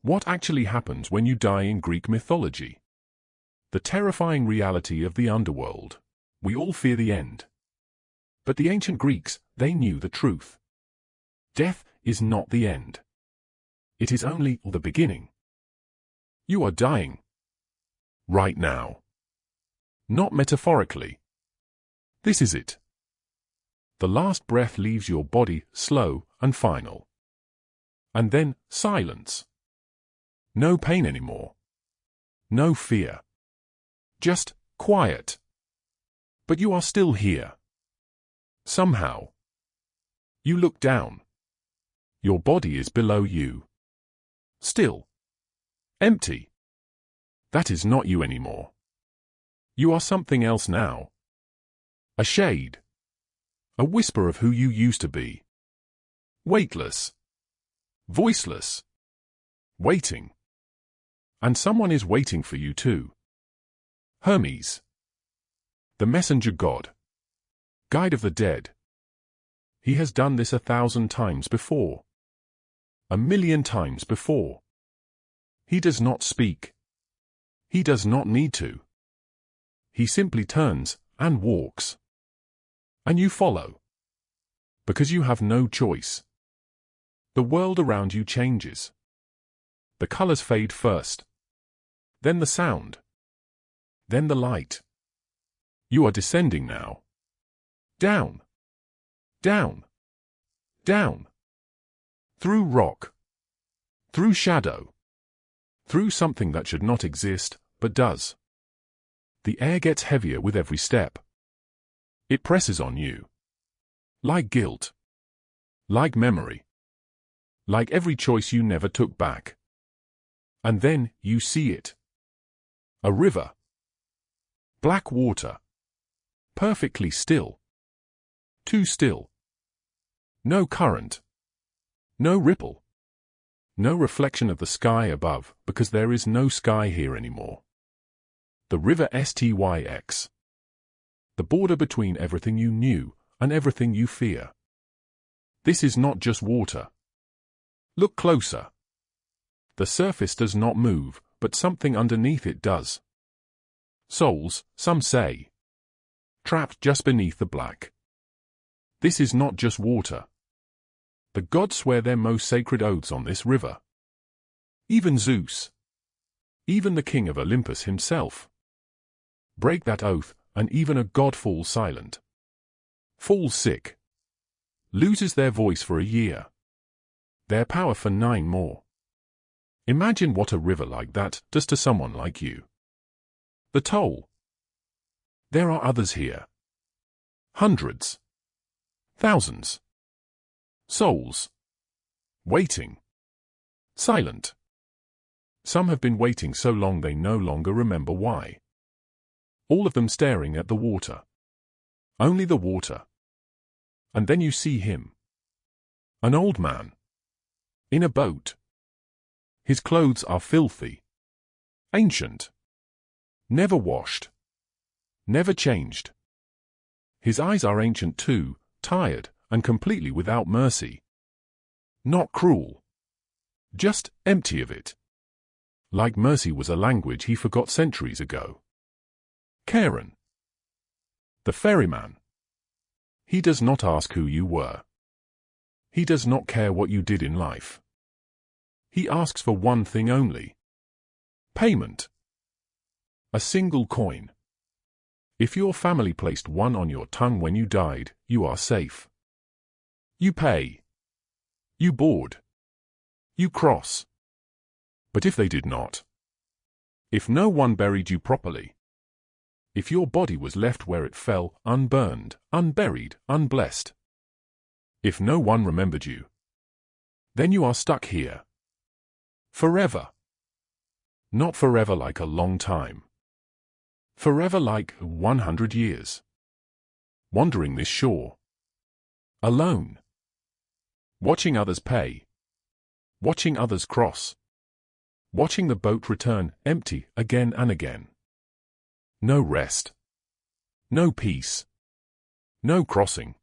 What actually happens when you die in Greek mythology? The terrifying reality of the underworld. We all fear the end. But the ancient Greeks, they knew the truth. Death is not the end. It is only the beginning. You are dying. Right now. Not metaphorically. This is it. The last breath leaves your body, slow and final. And then, silence. No pain anymore. No fear. Just quiet. But you are still here. Somehow. You look down. Your body is below you. Still. Empty. That is not you anymore. You are something else now. A shade. A whisper of who you used to be. Weightless. Voiceless. Waiting. And someone is waiting for you too. Hermes. The messenger god. Guide of the dead. He has done this 1,000 times before. 1,000,000 times before. He does not speak. He does not need to. He simply turns and walks. And you follow. Because you have no choice. The world around you changes. The colors fade first. Then the sound. Then the light. You are descending now. Down. Down. Down. Through rock. Through shadow. Through something that should not exist, but does. The air gets heavier with every step. It presses on you. Like guilt. Like memory. Like every choice you never took back. And then you see it. A river. Black water. Perfectly still. Too still. No current. No ripple. No reflection of the sky above, because there is no sky here anymore. The river Styx. The border between everything you knew and everything you fear. This is not just water. Look closer. The surface does not move, but something underneath it does. Souls, some say. Trapped just beneath the black. This is not just water. The gods swear their most sacred oaths on this river. Even Zeus. Even the king of Olympus himself. Break that oath, and even a god falls silent. Falls sick. Loses their voice for a year. Their power for 9 more. Imagine what a river like that does to someone like you. The toll. There are others here. Hundreds. Thousands. Souls. Waiting. Silent. Some have been waiting so long they no longer remember why. All of them staring at the water. Only the water. And then you see him. An old man. In a boat. His clothes are filthy. Ancient. Never washed. Never changed. His eyes are ancient too, tired, and completely without mercy. Not cruel. Just empty of it. Like mercy was a language he forgot centuries ago. Charon. The ferryman. He does not ask who you were. He does not care what you did in life. He asks for one thing only. Payment. A single coin. If your family placed one on your tongue when you died, you are safe. You pay. You board. You cross. But if they did not, if no one buried you properly, if your body was left where it fell, unburned, unburied, unblessed, if no one remembered you, then you are stuck here. Forever. Not forever like a long time. Forever like 100 years. Wandering this shore. Alone. Watching others pay. Watching others cross. Watching the boat return empty again and again. No rest. No peace. No crossing.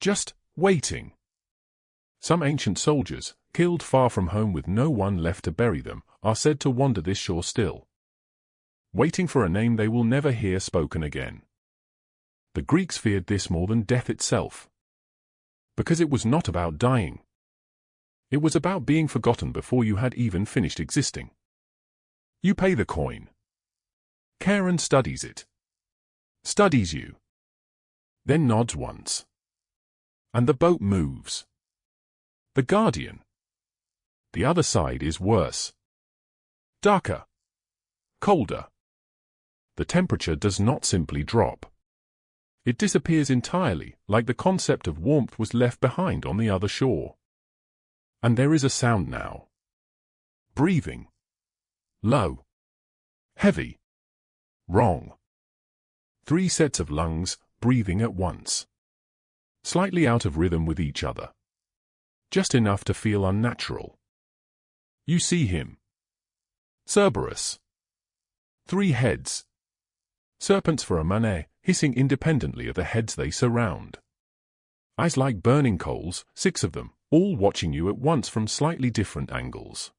Just waiting. Some ancient soldiers, killed far from home with no one left to bury them, are said to wander this shore still, waiting for a name they will never hear spoken again. The Greeks feared this more than death itself, because it was not about dying. It was about being forgotten before you had even finished existing. You pay the coin. Charon studies it. Studies you. Then nods once. And the boat moves. The Guardian. The other side is worse. Darker. Colder. The temperature does not simply drop. It disappears entirely, like the concept of warmth was left behind on the other shore. And there is a sound now. Breathing. Low. Heavy. Wrong. 3 sets of lungs, breathing at once. Slightly out of rhythm with each other. Just enough to feel unnatural. You see him. Cerberus. 3 heads. Serpents for a manet, hissing independently of the heads they surround. Eyes like burning coals, 6 of them, all watching you at once from slightly different angles.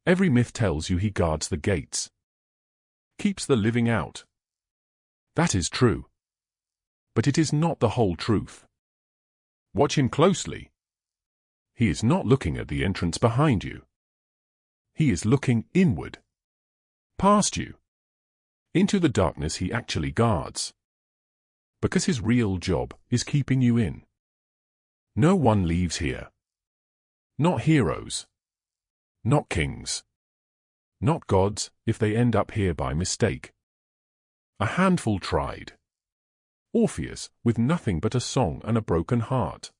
Every myth tells you he guards the gates. Keeps the living out. That is true. But it is not the whole truth. Watch him closely. He is not looking at the entrance behind you. He is looking inward. Past you. Into the darkness he actually guards. Because his real job is keeping you in. No one leaves here. Not heroes. Not kings. Not gods, if they end up here by mistake. A handful tried. Orpheus, with nothing but a song and a broken heart.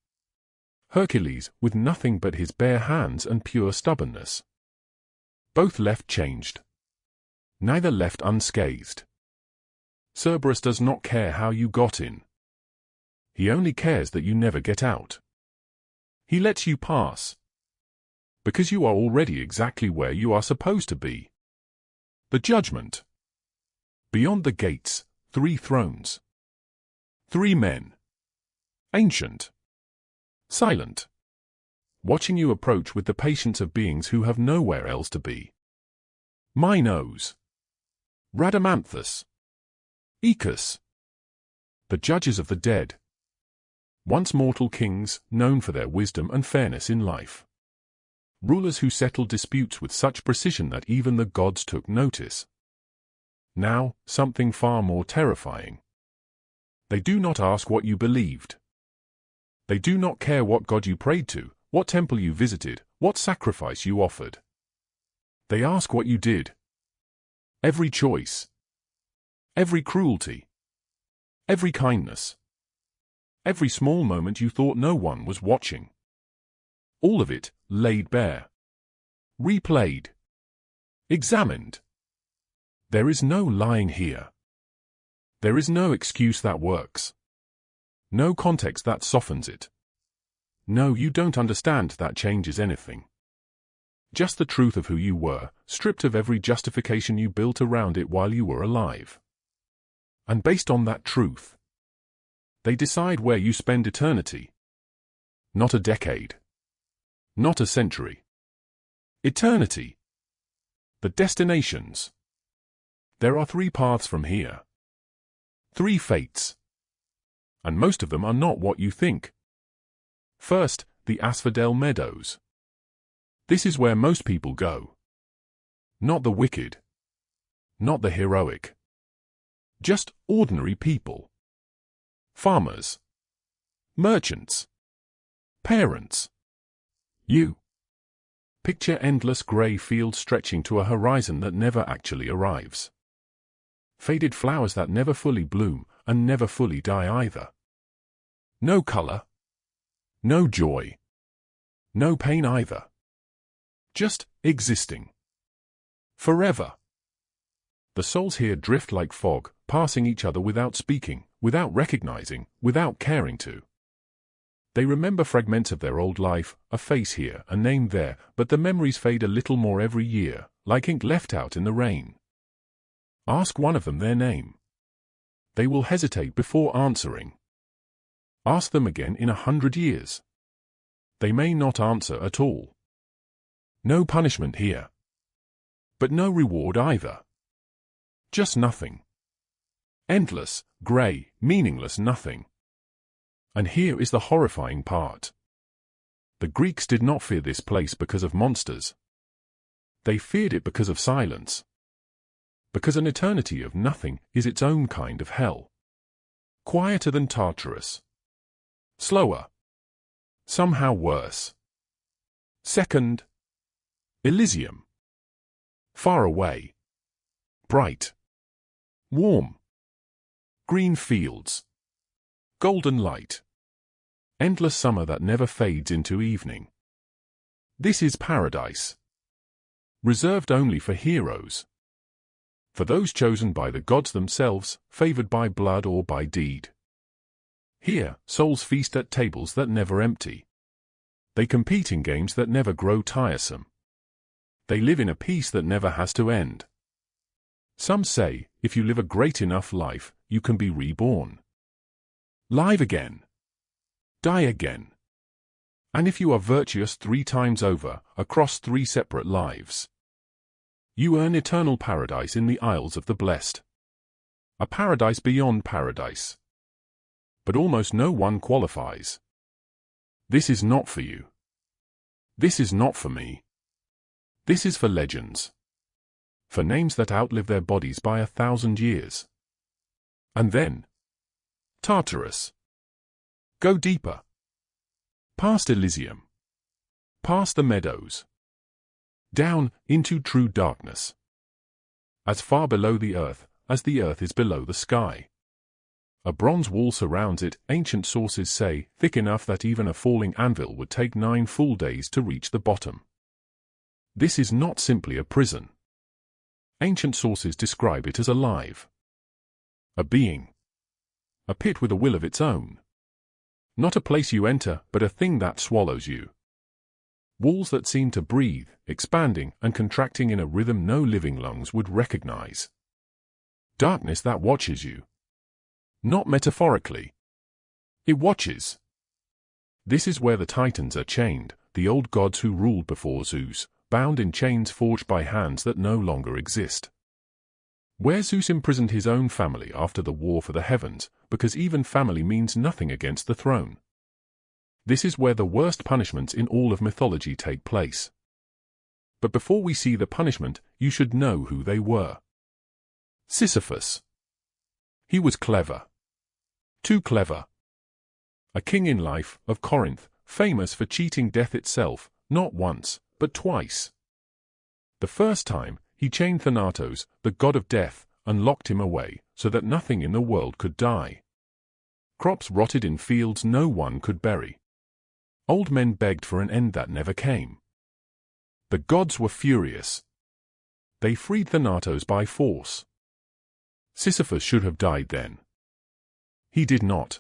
Hercules, with nothing but his bare hands and pure stubbornness. Both left changed. Neither left unscathed. Cerberus does not care how you got in. He only cares that you never get out. He lets you pass. Because you are already exactly where you are supposed to be. The judgment. Beyond the gates, 3 thrones. 3 men. Ancient. Silent. Watching you approach with the patience of beings who have nowhere else to be. Minos. Rhadamanthus. Aeacus. The judges of the dead. Once mortal kings, known for their wisdom and fairness in life. Rulers who settled disputes with such precision that even the gods took notice. Now, something far more terrifying. They do not ask what you believed. They do not care what god you prayed to, what temple you visited, what sacrifice you offered. They ask what you did. Every choice. Every cruelty. Every kindness. Every small moment you thought no one was watching. All of it, laid bare. Replayed. Examined. There is no lying here. There is no excuse that works. No context that softens it. No, you don't understand that changes anything. Just the truth of who you were, stripped of every justification you built around it while you were alive. And based on that truth, they decide where you spend eternity. Not a decade. Not a century. Eternity. The destinations. There are 3 paths from here. 3 fates. And most of them are not what you think. First, the Asphodel Meadows. This is where most people go. Not the wicked. Not the heroic. Just ordinary people. Farmers. Merchants. Parents. You. Picture endless grey fields stretching to a horizon that never actually arrives. Faded flowers that never fully bloom and never fully die either. No colour. No joy. No pain either. Just existing. Forever. The souls here drift like fog, passing each other without speaking, without recognizing, without caring to. They remember fragments of their old life, a face here, a name there, but the memories fade a little more every year, like ink left out in the rain. Ask one of them their name. They will hesitate before answering. Ask them again in 100 years. They may not answer at all. No punishment here. But no reward either. Just nothing. Endless, grey, meaningless nothing. And here is the horrifying part. The Greeks did not fear this place because of monsters. They feared it because of silence. Because an eternity of nothing is its own kind of hell. Quieter than Tartarus. Slower. Somehow worse. Second, Elysium. Far away. Bright. Warm. Green fields. Golden light. Endless summer that never fades into evening. This is paradise. Reserved only for heroes. For those chosen by the gods themselves, favored by blood or by deed. Here, souls feast at tables that never empty. They compete in games that never grow tiresome. They live in a peace that never has to end. Some say, if you live a great enough life, you can be reborn. Live again. Die again. And if you are virtuous 3 times over, across 3 separate lives, you earn eternal paradise in the Isles of the Blessed. A paradise beyond paradise. But almost no one qualifies. This is not for you. This is not for me. This is for legends. For names that outlive their bodies by 1,000 years. And then, Tartarus. Go deeper. Past Elysium. Past the meadows. Down into true darkness. As far below the earth as the earth is below the sky. A bronze wall surrounds it, ancient sources say, thick enough that even a falling anvil would take 9 full days to reach the bottom. This is not simply a prison. Ancient sources describe it as alive. A being. A pit with a will of its own. Not a place you enter, but a thing that swallows you. Walls that seem to breathe, expanding and contracting in a rhythm no living lungs would recognize. Darkness that watches you. Not metaphorically. It watches. This is where the Titans are chained, the old gods who ruled before Zeus, bound in chains forged by hands that no longer exist. Where Zeus imprisoned his own family after the war for the heavens, because even family means nothing against the throne. This is where the worst punishments in all of mythology take place. But before we see the punishment, you should know who they were. Sisyphus. He was clever. Too clever. A king in life, of Corinth, famous for cheating death itself, not once, but twice. The first time, he chained Thanatos, the god of death, and locked him away, so that nothing in the world could die. Crops rotted in fields no one could bury. Old men begged for an end that never came. The gods were furious. They freed Thanatos by force. Sisyphus should have died then. He did not.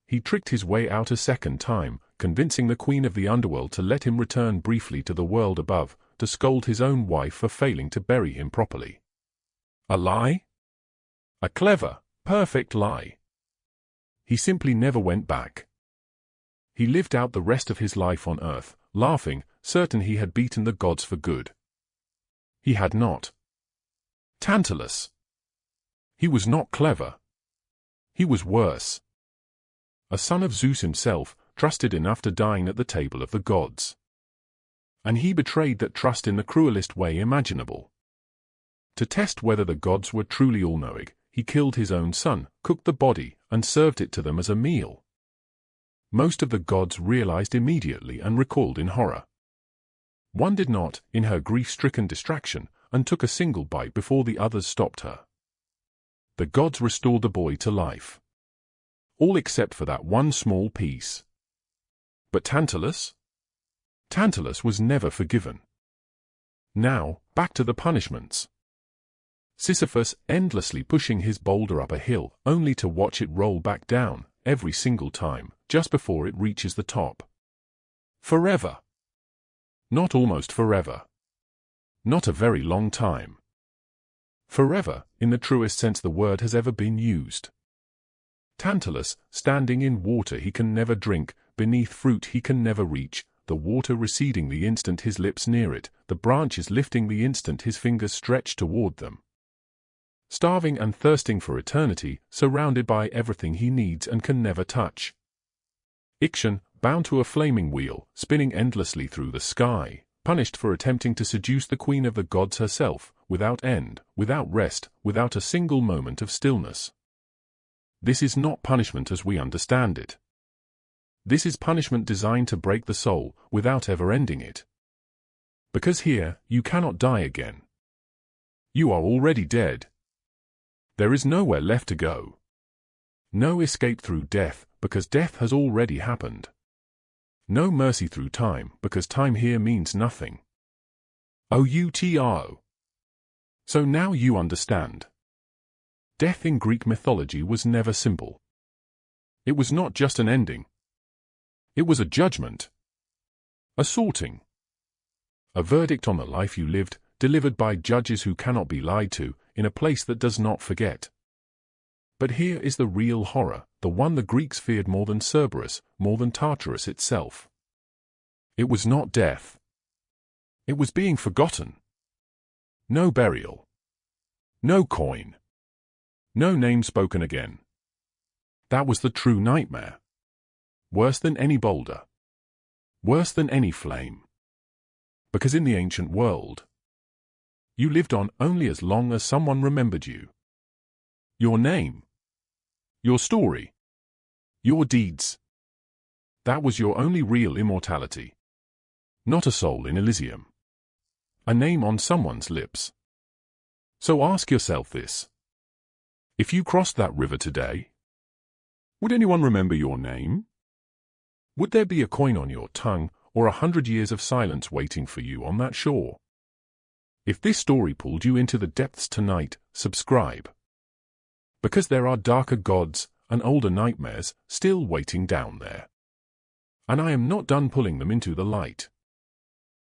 He tricked his way out a second time, convincing the queen of the underworld to let him return briefly to the world above, to scold his own wife for failing to bury him properly. A lie? A clever, perfect lie. He simply never went back. He lived out the rest of his life on earth, laughing, certain he had beaten the gods for good. He had not. Tantalus. He was not clever. He was worse. A son of Zeus himself, trusted enough to dine at the table of the gods. And he betrayed that trust in the cruelest way imaginable. To test whether the gods were truly all-knowing, he killed his own son, cooked the body, and served it to them as a meal. Most of the gods realized immediately and recoiled in horror. One did not, in her grief-stricken distraction, and took a single bite before the others stopped her. The gods restored the boy to life. All except for that one small piece. But Tantalus? Tantalus was never forgiven. Now, back to the punishments. Sisyphus endlessly pushing his boulder up a hill, only to watch it roll back down, every single time, just before it reaches the top. Forever. Not almost forever. Not a very long time. Forever, in the truest sense the word has ever been used. Tantalus, standing in water he can never drink, beneath fruit he can never reach, the water receding the instant his lips near it, the branches lifting the instant his fingers stretch toward them. Starving and thirsting for eternity, surrounded by everything he needs and can never touch. Ixion, bound to a flaming wheel, spinning endlessly through the sky, punished for attempting to seduce the queen of the gods herself, without end, without rest, without a single moment of stillness. This is not punishment as we understand it. This is punishment designed to break the soul, without ever ending it. Because here, you cannot die again. You are already dead. There is nowhere left to go. No escape through death, because death has already happened. No mercy through time, because time here means nothing. OUTRO. So now you understand. Death in Greek mythology was never simple. It was not just an ending. It was a judgment. A sorting. A verdict on the life you lived, delivered by judges who cannot be lied to, in a place that does not forget. But here is the real horror, the one the Greeks feared more than Cerberus, more than Tartarus itself. It was not death. It was being forgotten. No burial. No coin. No name spoken again. That was the true nightmare. Worse than any boulder. Worse than any flame. Because in the ancient world, you lived on only as long as someone remembered you. Your name. Your story. Your deeds. That was your only real immortality. Not a soul in Elysium. A name on someone's lips. So ask yourself this. If you crossed that river today, would anyone remember your name? Would there be a coin on your tongue, or 100 years of silence waiting for you on that shore? If this story pulled you into the depths tonight, subscribe. Because there are darker gods and older nightmares still waiting down there. And I am not done pulling them into the light.